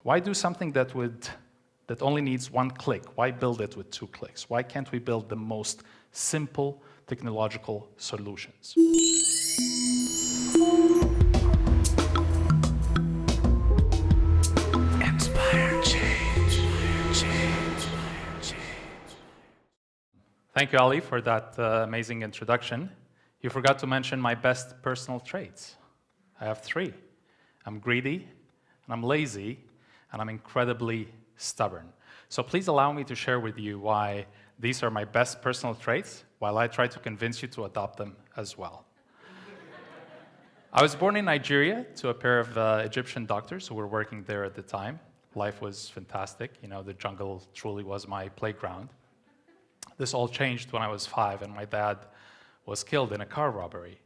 Why do something that only needs one click? Why build it with 2 clicks? Why can't we build the most simple technological solutions? Inspire change. Thank you, Ali, for that amazing introduction. You forgot to mention my best personal traits. I have 3. I'm greedy, and I'm lazy, and I'm incredibly stubborn. So please allow me to share with you why these are my best personal traits, while I try to convince you to adopt them as well. I was born in Nigeria to a pair of Egyptian doctors who were working there at the time. Life was fantastic. You know, the jungle truly was my playground. This all changed when I was 5, and my dad was killed in a car robbery.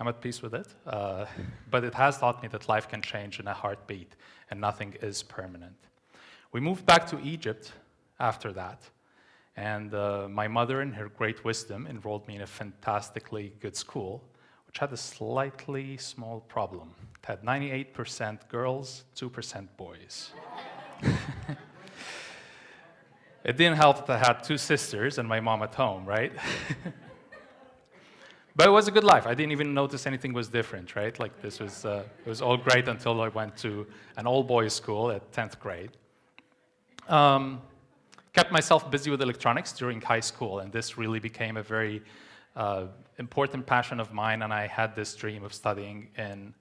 I'm at peace with it, but it has taught me that life can change in a heartbeat, and nothing is permanent. We moved back to Egypt after that, and my mother, in her great wisdom, enrolled me in a fantastically good school, which had a slightly small problem. It had 98% girls, 2% boys. It didn't help that I had 2 sisters and my mom at home, right? But it was a good life. I didn't even notice anything was different, right? Like this was, it was all great until I went to an all-boys school at 10th grade. Kept myself busy with electronics during high school, and this really became a very important passion of mine, and I had this dream of studying in,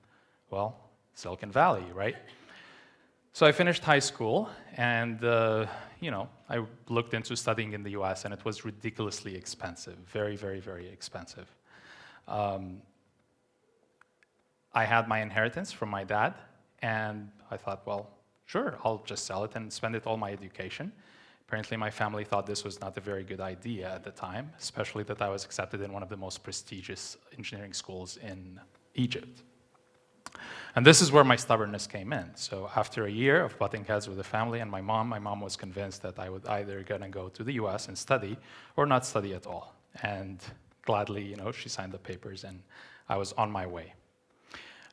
well, Silicon Valley, right? So I finished high school, and you know, I looked into studying in the US, and it was ridiculously expensive, very, very, very expensive. I had my inheritance from my dad, and I thought, well, sure, I'll just sell it and spend it all my education. Apparently, my family thought this was not a very good idea at the time, especially that I was accepted in one of the most prestigious engineering schools in Egypt. And this is where my stubbornness came in. So after a year of butting heads with the family and my mom was convinced that I would either gonna go to the US and study or not study at all. And gladly, you know, she signed the papers and I was on my way.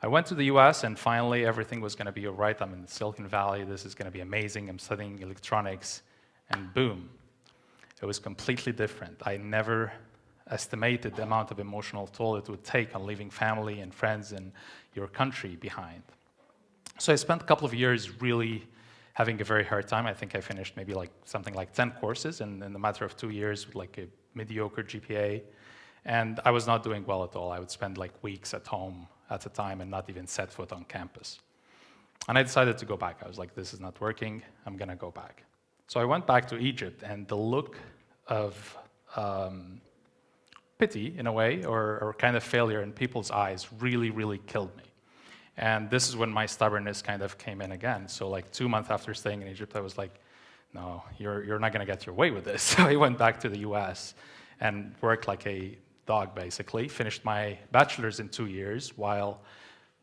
I went to the US and finally everything was gonna be all right. I'm in Silicon Valley, this is gonna be amazing. I'm studying electronics, and boom, it was completely different. I never estimated the amount of emotional toll it would take on leaving family and friends and your country behind. So I spent a couple of years really having a very hard time. I think I finished maybe like something like 10 courses in the matter of 2 years with like a mediocre GPA. And I was not doing well at all. I would spend like weeks at home at a time and not even set foot on campus. And I decided to go back. I was like, this is not working, I'm gonna go back. So I went back to Egypt, and the look of pity, in a way, or kind of failure in people's eyes really, really killed me. And this is when my stubbornness kind of came in again. So like 2 months after staying in Egypt, I was like, no, you're not gonna get your way with this. So I went back to the US and worked like a dog, basically. Finished my bachelor's in 2 years while,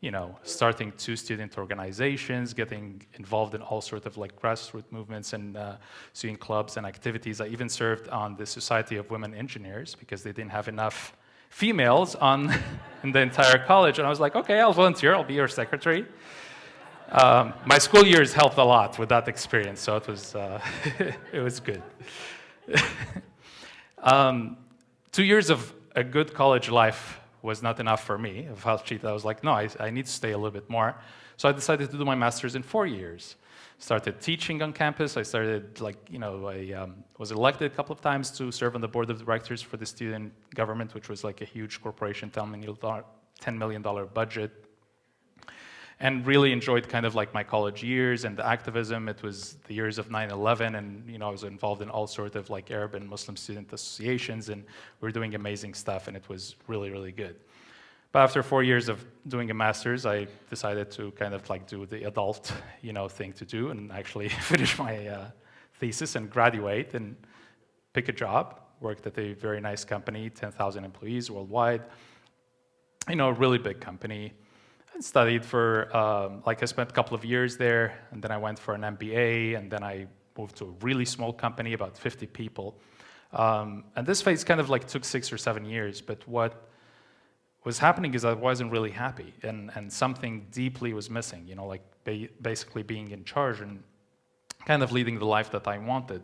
you know, starting 2 student organizations, getting involved in all sorts of like grassroots movements and student clubs and activities. I even served on the Society of Women Engineers because they didn't have enough females on in the entire college. And I was like, okay, I'll volunteer, I'll be your secretary. My school years helped a lot with that experience, so it was, it was good. 2 years of a good college life was not enough for me. Of how cheat, I was like, no, I need to stay a little bit more. So I decided to do my master's in 4 years. Started teaching on campus. I started, like, you know, I was elected a couple of times to serve on the board of directors for the student government, which was like a huge corporation, $10 million budget. And really enjoyed kind of like my college years and the activism. It was the years of 9/11, and you know I was involved in all sorts of like Arab and Muslim student associations, and we were doing amazing stuff, and it was really, really good. But after 4 years of doing a master's, I decided to kind of like do the adult, you know, thing to do, and actually finish my thesis and graduate and pick a job. Worked at a very nice company, 10,000 employees worldwide. You know, a really big company. And studied for, like I spent a couple of years there, and then I went for an MBA, and then I moved to a really small company, about 50 people. And this phase kind of like took 6 or 7 years, but what was happening is I wasn't really happy, and something deeply was missing. You know, like basically being in charge and kind of leading the life that I wanted,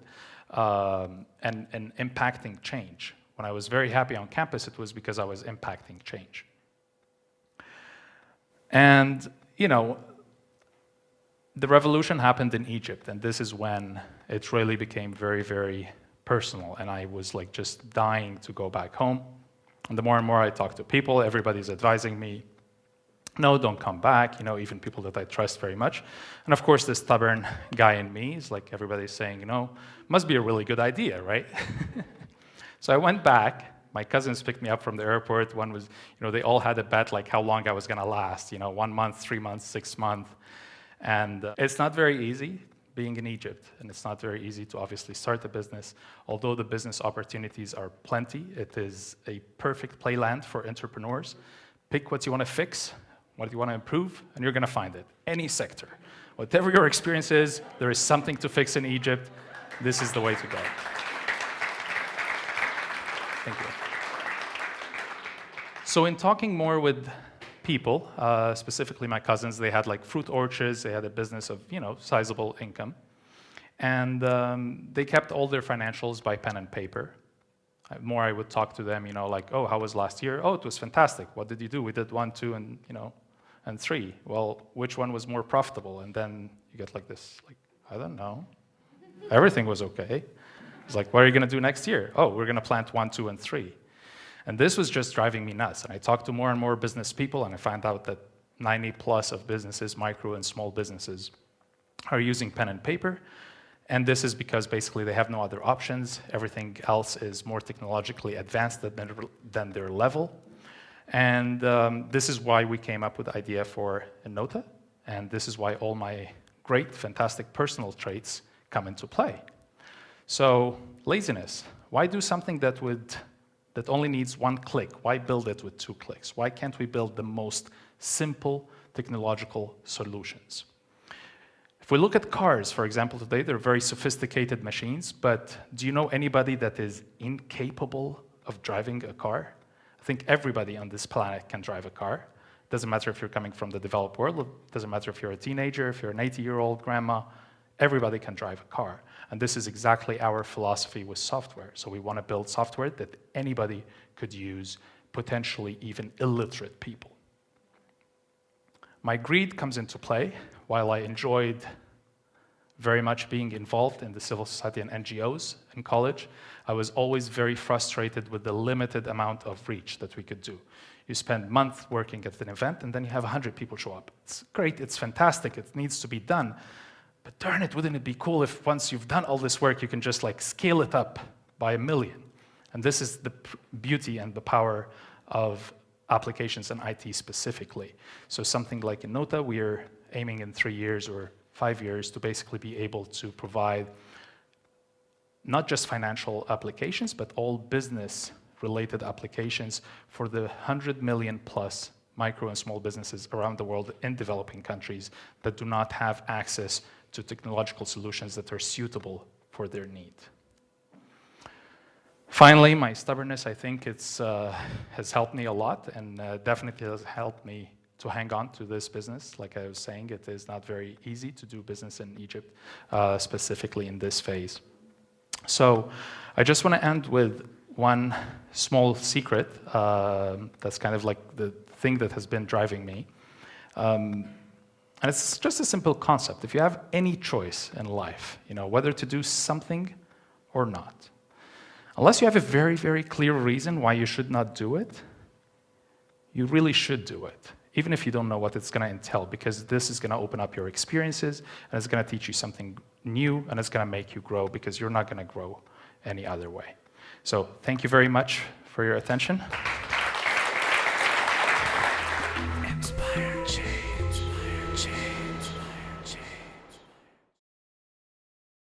and impacting change. When I was very happy on campus, it was because I was impacting change. And, you know, the revolution happened in Egypt, and this is when it really became very, very personal, and I was like just dying to go back home. And the more and more I talk to people, everybody's advising me, no, don't come back, you know, even people that I trust very much. And of course, this stubborn guy in me is like, everybody's saying, you know, must be a really good idea, right? So I went back. My cousins picked me up from the airport. One was, you know, they all had a bet like how long I was gonna last, you know, 1 month, 3 months, 6 months. And it's not very easy being in Egypt, and it's not very easy to obviously start a business. Although the business opportunities are plenty, it is a perfect playland for entrepreneurs. Pick what you want to fix, what you want to improve, and you're going to find it. Any sector. Whatever your experience is, there is something to fix in Egypt. This is the way to go. Thank you. So in talking more with people, specifically my cousins, they had like fruit orchards, they had a business of, you know, sizable income. And they kept all their financials by pen and paper. More I would talk to them, you know, like, oh, how was last year? Oh, it was fantastic. What did you do? We did 1, 2, and, you know, and 3. Well, which one was more profitable? And then you get like this, like, I don't know. Everything was okay. It's like, what are you going to do next year? Oh, we're going to plant 1, 2, and 3. And this was just driving me nuts. And I talked to more and more business people, and I found out that 90+ of businesses, micro and small businesses, are using pen and paper. And this is because basically they have no other options. Everything else is more technologically advanced than their level. And this is why we came up with the idea for Ennota. And this is why all my great, fantastic personal traits come into play. So laziness. Why do something that only needs 1 click? Why build it with 2 clicks? Why can't we build the most simple technological solutions? If we look at cars, for example, today, they're very sophisticated machines, but do you know anybody that is incapable of driving a car? I think everybody on this planet can drive a car. Doesn't matter if you're coming from the developed world, it doesn't matter if you're a teenager, if you're an 80-year-old grandma, everybody can drive a car. And this is exactly our philosophy with software. So we want to build software that anybody could use, potentially even illiterate people. My greed comes into play. While I enjoyed very much being involved in the civil society and NGOs in college, I was always very frustrated with the limited amount of reach that we could do. You spend months working at an event, and then you have 100 people show up. It's great, it's fantastic, it needs to be done. But darn it, wouldn't it be cool if once you've done all this work, you can just like scale it up by 1 million? And this is the beauty and the power of applications and IT specifically. So something like Ennota, we are aiming in 3 years or 5 years to basically be able to provide not just financial applications, but all business-related applications for the 100 million+ micro and small businesses around the world in developing countries that do not have access to technological solutions that are suitable for their need. Finally, my stubbornness, I think has helped me a lot, and definitely has helped me to hang on to this business. Like I was saying, it is not very easy to do business in Egypt, specifically in this phase. So I just want to end with one small secret that's kind of like the thing that has been driving me. And it's just a simple concept. If you have any choice in life, you know, whether to do something or not, unless you have a very, very clear reason why you should not do it, you really should do it, even if you don't know what it's going to entail, because this is going to open up your experiences, and it's going to teach you something new, and it's going to make you grow, because you're not going to grow any other way. So thank you very much for your attention. Inspire change.